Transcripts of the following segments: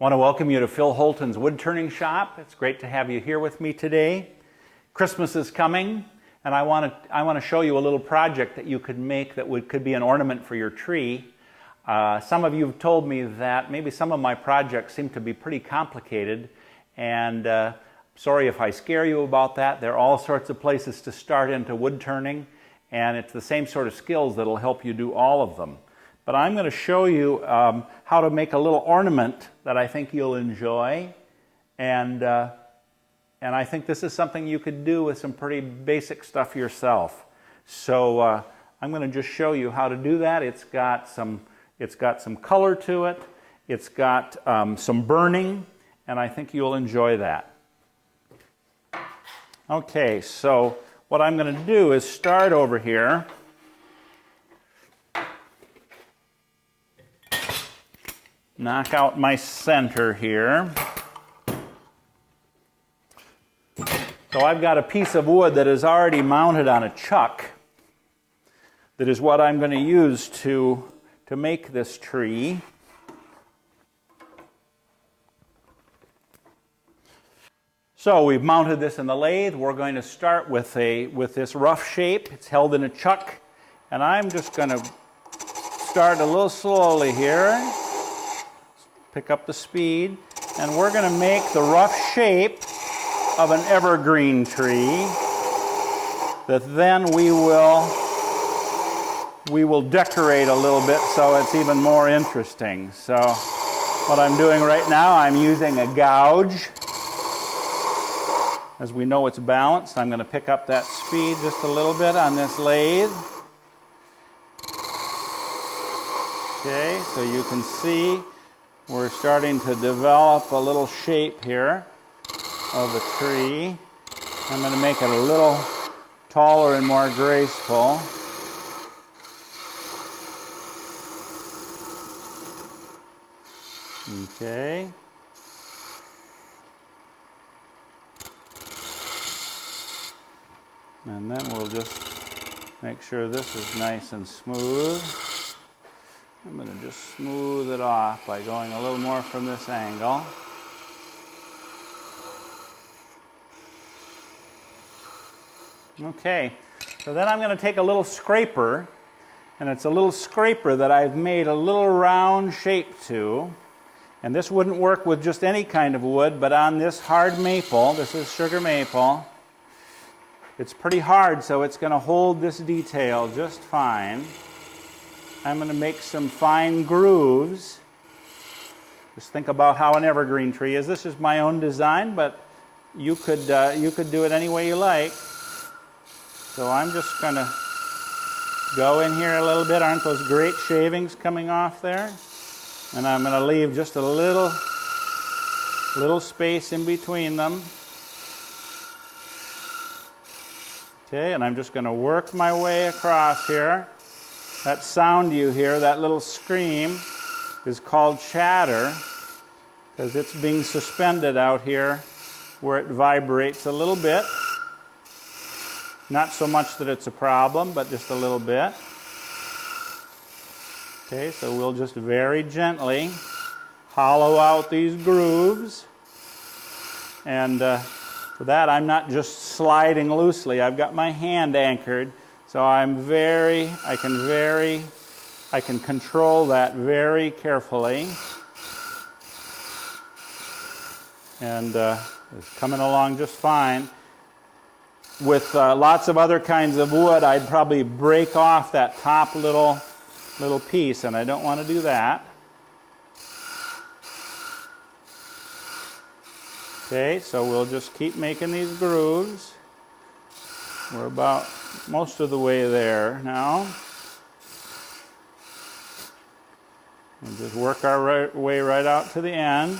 I want to welcome you to Phil Holton's Wood Turning Shop. It's great to have you here with me today. Christmas is coming, and I want to show you a little project that you could make that could be an ornament for your tree. Some of you have told me that maybe some of my projects seem to be pretty complicated, and sorry if I scare you about that. There are all sorts of places to start into wood turning, and it's the same sort of skills that will help you do all of them. But I'm going to show you how to make a little ornament that I think you'll enjoy, and I think this is something you could do with some pretty basic stuff yourself. So I'm going to just show you how to do that. It's got some color to it. It's got some burning, and I think you'll enjoy that. Okay, so what I'm going to do is start over here. Knock out my center here. So I've got a piece of wood that is already mounted on a chuck. That is what I'm going to use to make this tree. So we've mounted this in the lathe. We're going to start with this rough shape. It's held in a chuck, and I'm just going to start a little slowly here. Pick up the speed, and we're going to make the rough shape of an evergreen tree that then we will decorate a little bit so it's even more interesting. So what I'm doing right now, I'm using a gouge. As we know it's balanced, I'm going to pick up that speed just a little bit on this lathe. Okay, so you can see we're starting to develop a little shape here of a tree. I'm going to make it a little taller and more graceful. Okay. And then we'll just make sure this is nice and smooth. I'm going to just smooth it off by going a little more from this angle. Okay, so then I'm going to take a little scraper, and it's a little scraper that I've made a little round shape to. And this wouldn't work with just any kind of wood, but on this hard maple, this is sugar maple, it's pretty hard, so it's going to hold this detail just fine. I'm going to make some fine grooves. Just think about how an evergreen tree is. This is my own design, but you could do it any way you like. So I'm just going to go in here a little bit. Aren't those great shavings coming off there? And I'm going to leave just a little space in between them. Okay, and I'm just going to work my way across here. That sound you hear, that little scream, is called chatter, because it's being suspended out here where it vibrates a little bit. Not so much that it's a problem, but just a little bit. Okay, so we'll just very gently hollow out these grooves. And for that, I'm not just sliding loosely. I've got my hand anchored. So I can control that very carefully. And it's coming along just fine. With lots of other kinds of wood, I'd probably break off that top little piece, and I don't want to do that. Okay, so we'll just keep making these grooves. We're about most of the way there now. We'll just work our way right out to the end.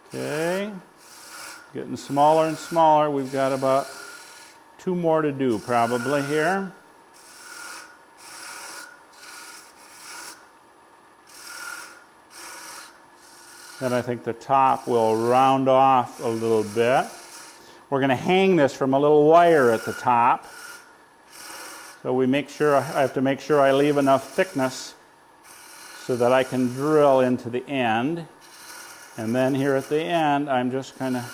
Okay, getting smaller and smaller. We've got about 2 more to do probably here. Then I think the top will round off a little bit. We're going to hang this from a little wire at the top. So I have to make sure I leave enough thickness so that I can drill into the end. And then here at the end, I'm just kind of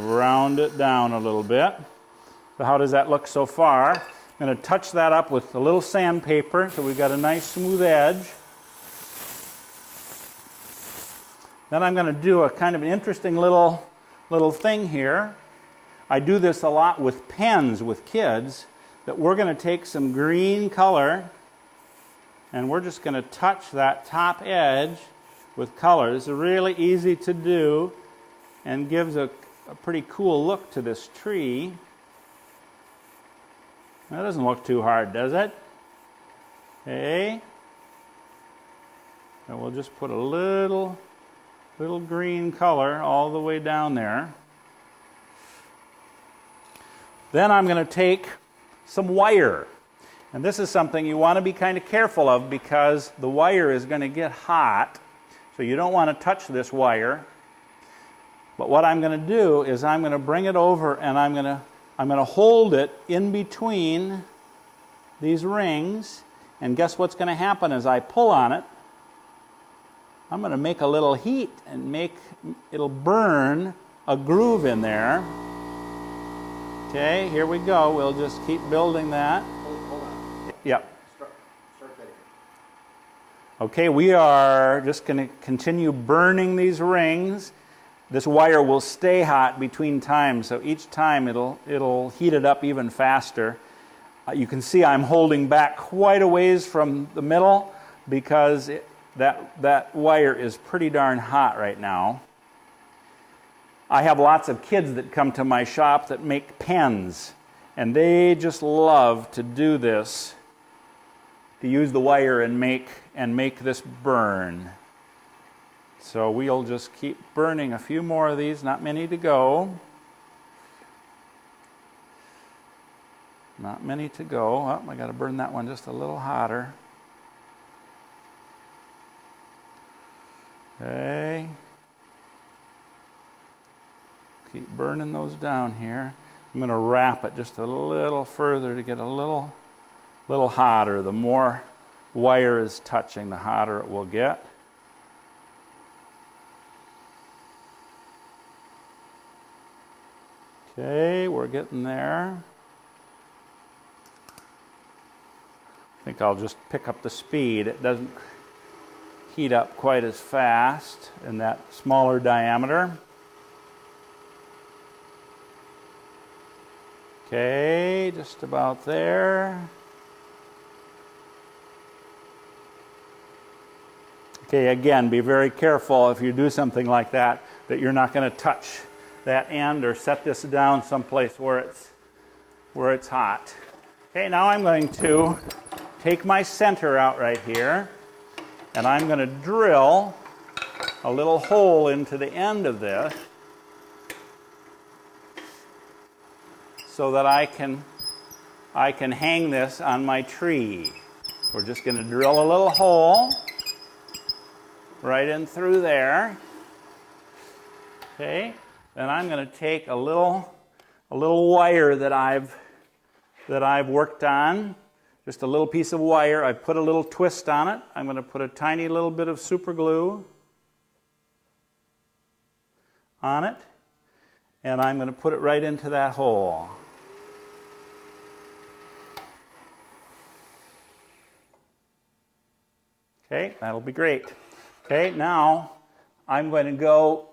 round it down a little bit. So how does that look so far? I'm going to touch that up with a little sandpaper so we've got a nice smooth edge. Then I'm going to do a kind of an interesting little thing here. I do this a lot with pens with kids, that we're going to take some green color and we're just going to touch that top edge with color. This is really easy to do and gives a pretty cool look to this tree. That doesn't look too hard, does it? Okay. And we'll just put a little green color all the way down there. Then I'm going to take some wire. And this is something you want to be kind of careful of because the wire is going to get hot. So you don't want to touch this wire. But what I'm going to do is I'm going to bring it over and I'm going to hold it in between these rings. And guess what's going to happen as I pull on it? I'm going to make a little heat and it'll burn a groove in there. Okay, here we go. We'll just keep building that. Hold on. Yep. Start that again. Okay, we are just going to continue burning these rings. This wire will stay hot between times, so each time it'll heat it up even faster. You can see I'm holding back quite a ways from the middle because that wire is pretty darn hot right now. I have lots of kids that come to my shop that make pens, and they just love to do this, to use the wire and make this burn. So we'll just keep burning a few more of these, not many to go. Not many to go. Oh, I got to burn that one just a little hotter. Okay. Keep burning those down here. I'm going to wrap it just a little further to get a little hotter. The more wire is touching, the hotter it will get. Okay, we're getting there. I think I'll just pick up the speed. It doesn't heat up quite as fast in that smaller diameter. Okay, just about there. Okay, again, be very careful if you do something like that you're not going to touch that end or set this down someplace where it's hot. Okay, now I'm going to take my center out right here, and I'm going to drill a little hole into the end of this so that I can hang this on my tree. We're just going to drill a little hole right in through there. Okay, then I'm going to take a little wire that I've worked on, just a little piece of wire. I've put a little twist on it. I'm going to put a tiny little bit of super glue on it, and I'm going to put it right into that hole. Okay, that'll be great. Okay, now I'm going to go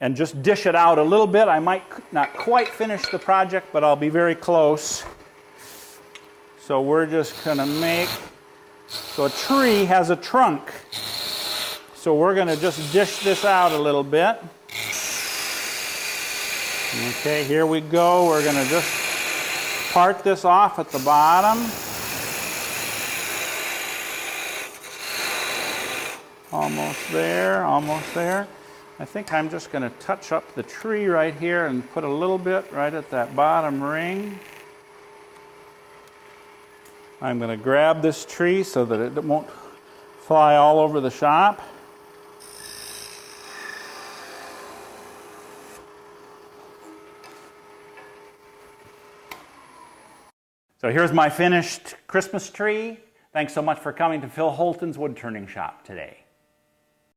and just dish it out a little bit. I might not quite finish the project, but I'll be very close. So we're just going to so a tree has a trunk. So we're going to just dish this out a little bit. Okay, here we go. We're going to just part this off at the bottom. Almost there, almost there. I think I'm just going to touch up the tree right here and put a little bit right at that bottom ring. I'm going to grab this tree so that it won't fly all over the shop. So here's my finished Christmas tree. Thanks so much for coming to Phil Holton's wood turning shop today.